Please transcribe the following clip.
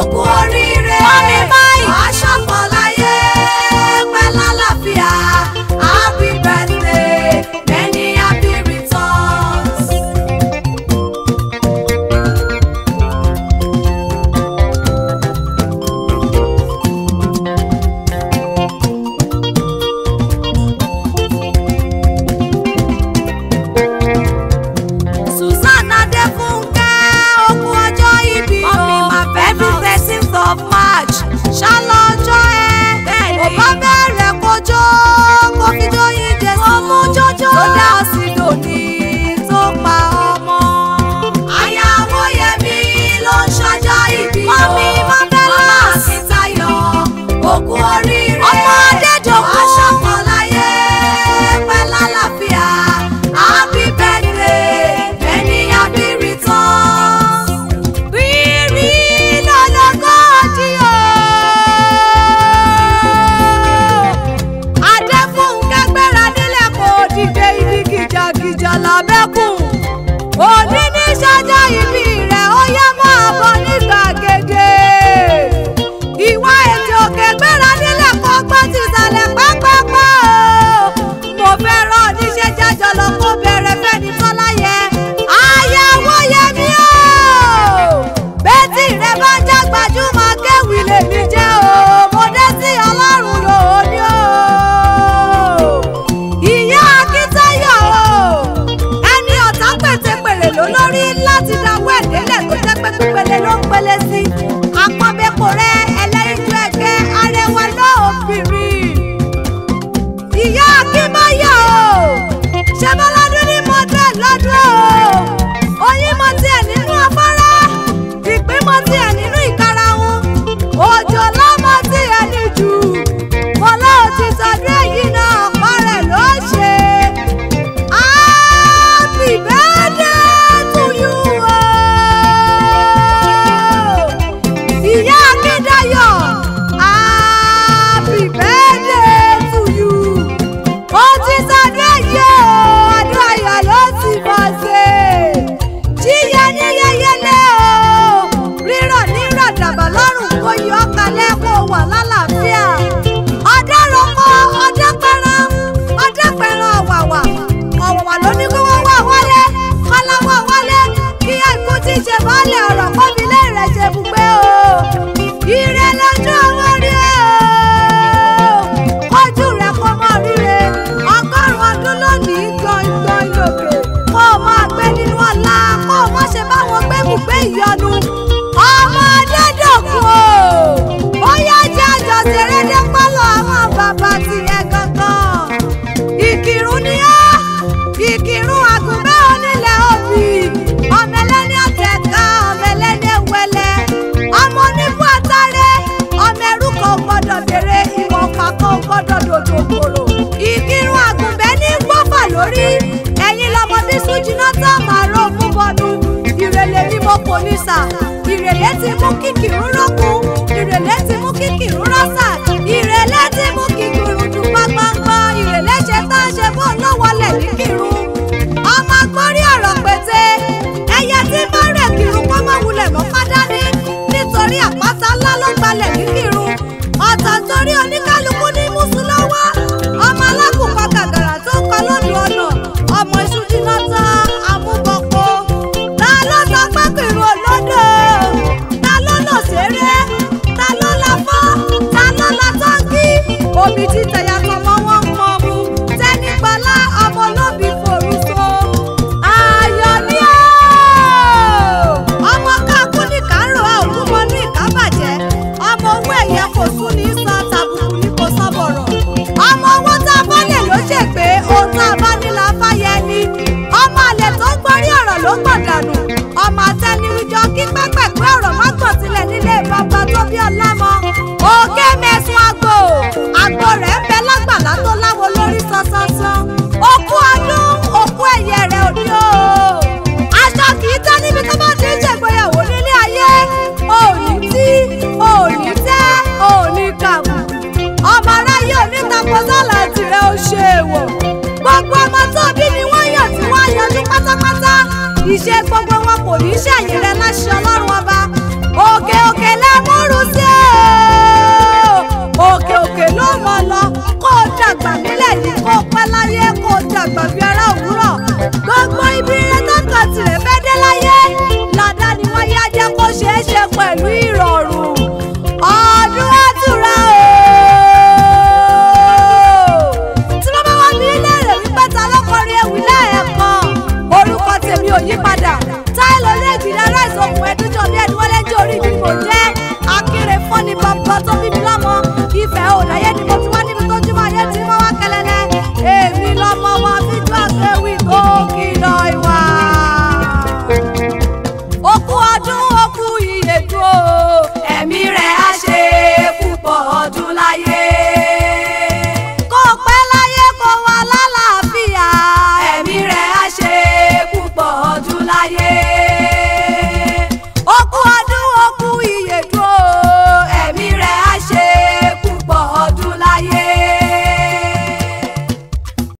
òkú oríire. Mọ́mí Máì. wàá ṣọ̀pọ̀ láyé pẹ́ lálàáfíà. Happy birthday, many happy returns. Susanna Adéfúnkẹ́ okú ọjọ́ ìbí o. Mọ́mí máa fẹ́ every lọ. 13th of March ṣálọ́jọ́ ẹ. Bẹ́ẹ̀ni. ò bá bẹ̀rẹ̀ kójó kó fi jóyin Jésù. Kó mú jójó. tó dá ọ sí lónìí tó pa ọmọ. Aya Owóyẹmí ló ń ṣọjọ́ ìbí o. Mọ́mí Marvelous. Mama Akíntayọ̀ òkú oríire. Ọmọ Adédọ̀kun. wàá ṣọ̀pọ̀ láyé pẹ́ lálàáfíà. Happy birthday, many happy returns. Rírí lọ́lọ́gọ́dì o. Adéfúnkẹ́ gbéra nílẹ̀ kò dìde ibi gìjàgìjà lábẹ́kùn. Òní ní ṣọjọ́ ìbí rẹ̀ ó yá máa bọ̀ ní gbàgede. Ìwà ètò òkè gbéra nílẹ̀ kó gbọ́ ti ìsàlẹ̀ pápápá o. Mo fẹ́ràn oníṣẹ́ jájọ lọ kó bẹ̀rẹ̀ fẹ́ni tọ́lá yẹ. Aya Owóyẹmí o. Bẹ́tì rẹ̀ bá já gbajúmọ̀ kéwì lèmi jẹ́ o. Mo dé sí Ọlọ́run lóní o. Ìyá Akíntayọ̀ o. Ẹni ọ̀tá pètèpèrè ló lórí láti dáwọ́ ẹ̀dẹ́lẹ̀ tó jẹ́ pé pípele ló ń pele sí. Àpọ̀nbẹ́pọ̀ rẹ̀ ẹlẹ́yinjú ẹ̀gẹ́ arẹwà lóbìnrin. Ìyá Akínmáyọ̀ o. Ṣé Bọ́ládún ní mọ́tẹ́ lọ́dún o? Oyin mọ tiẹ̀ nínú afárá. Ìpín mọ tiẹ̀ nínú ìkarahun. Òjò lọ́mọ tiẹ̀ ní jù. Mo lóò ti sọdún èyí náà ọ̀pá rẹ̀ ló ṣe. Happy birthday to you o. Ìyá Akíntayọ̀. Happy birthday to you. Ó ti sọdún èyí o. Ọdún ayọ̀ ló ti bọ̀ ṣe. Jíyẹ ní yẹyẹlé o. Rírọ̀ ní ràdàbà lọ́rùn kò yọ kalẹ̀ kó wà lálàáfíà. Ọ̀dẹ́rọ̀kọ ọ̀dẹ́pẹ̀rán ọ̀wàwà. Ọ̀wàwà ló ní kí wọ́n wà wálé. Kọ́lá wà wálé. Kí àìkú ti ṣe bọ́ọ̀lì ọ̀rọ̀ kọ́bílé rẹ̀ ṣe bùgbé o. Ire lójú ọmọ rí o. Kójú rẹ̀ kó mọ ríre. Ọgọ́rùn-ún ọdún lónìí gbọ̀ngbọ̀n lòkè. Kó o máa gbé nínú ọ̀la. Kó o má ṣe bá wọn gbé bùgbé ìyọnu. Ọmọ Adédọ̀kun o. Ó yá jẹ́ àjọṣeré dé pálọ̀ àwọn bàbá tiẹ̀ gangan. Ìkìrun ni á. Ìkìrun àgùnbẹ́ onílẹ̀ òbí. Ọmọ ẹlẹ́ni àtẹ̀ká, ọmọ ẹlẹ́ni ẹ̀wẹ̀lẹ̀. Ọmọ oníbú àtàrẹ. Ọmọ ẹrú kan gbọ́dọ̀ bèrè ìwọ̀n pàkan gbọ́dọ̀ dòdò kòrò. Ìkìrun àgùnbẹ́ ní gbọ́fà lórí. Ẹ̀yin lọmọ bí Sújínà tá máa ró fún bọ́dú. Ìrèlè ni mo kò ní sà. Ìrèlè ti mú kíkìrún rọ́kùn. Ìrèlè ti mú kíkìrún rọ́sà. Ìrèlè ti mú kíkìrún dùn gbangba. Ìrèlè ṣe tá a ṣe bó lọ́wọ́lẹ̀ ní kìrún. Ọmọ agbórí ọ̀rọ̀ pété. Ẹyẹ tí bá rẹ̀ kìrún kó má wulẹ̀ mọ́ fádání. Nítorí àpáta ńlá ló gbalẹ̀ ní kìrún. Ọ̀tọ̀ torí oníkálukú ní mùsùlùmá. Ọmọ alákùnkọ gàgàrà tó ń kọ lódò ọ̀nà. Ọmọ Sújínà tán amúbọ̀pọ̀. Ta ló sọ pé kìrún olódò? Ta ló lọ ṣeré? Ta ló la fọ́? Ta ló la tọ́kì? Omi títẹ̀ yàtọ̀ mọ́ wọn mọ́ mu. Tẹ́nigbọ́lá ọmọ olóbì forúso. Ayọ̀ ni ó. Ọmọ káàkú ní kárò òkú mọ́ ní ìkábàjẹ́. Ọmọ owó ẹ̀yẹ kò sún ní san tàbùkù ní kò sọ bọ̀rọ̀. Ọmọ owó tá a bá lè ló ṣègbè ohun tá a bá ní la fáyẹ ni. Ọmọ àlè tó ń gbórí ọ̀rọ̀ ló gbọ̀n dànù. Ọmọ àtẹniwíjọ kí pẹ́pẹ́pẹ́ ọ̀rọ̀ má gbọ̀n sílẹ̀ nílé bàbá tó bí ọlámọ. Òkè mẹ́sùn àgbò. Àgbò rẹ̀ ń bẹ lágbàlá tó láwo lórí sánsánsán. Òkú ọdún, òkú ẹ̀yẹ rẹ̀ òní o. Aṣọ kì í tẹ́ níbi tó bá ti ń ṣègbéyàwó nílé ayé. Òní tí, òní tẹ́, òní kàmù. Ọmọ aráyé onítàpọ̀ sálà tirẹ̀ ó ṣe èèwọ̀. Gbogbo ọmọ tó bí ni wọ́n yàn tí wọ́n yanjú pátápátá. Ìṣe gbogbo wọn kò ní ṣẹ̀yìn rẹ̀ láṣọ